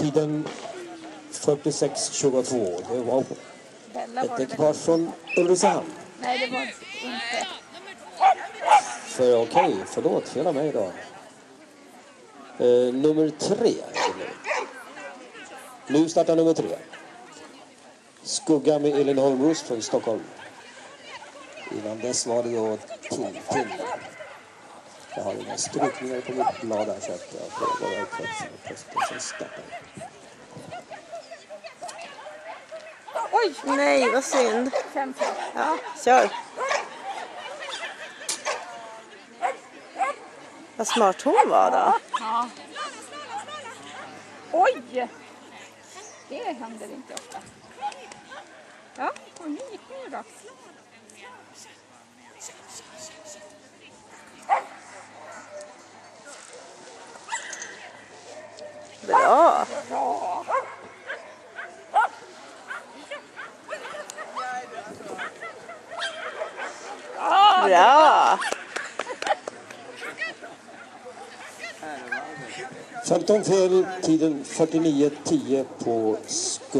Tiden 46:22. Det var ett ekipage från Ulricehamn. Nej, det var inte. Okej, förlåt, fel av mig idag. Nummer 3. Nu startar nummer 3. Skugga med Elin Holmros från Stockholm. Innan dess var det då Tintin. Jag har inga strykningar på mitt blad här så att jag får bara upp för att starta. Oj, nej, vad synd. 5. Ja, kör. Vad smart hon var då. Ja. Oj! Det händer inte ofta. Ja, och nu gick det då. Bra. Bra! Bra. 15 fel, tiden 49:10 på Skugga.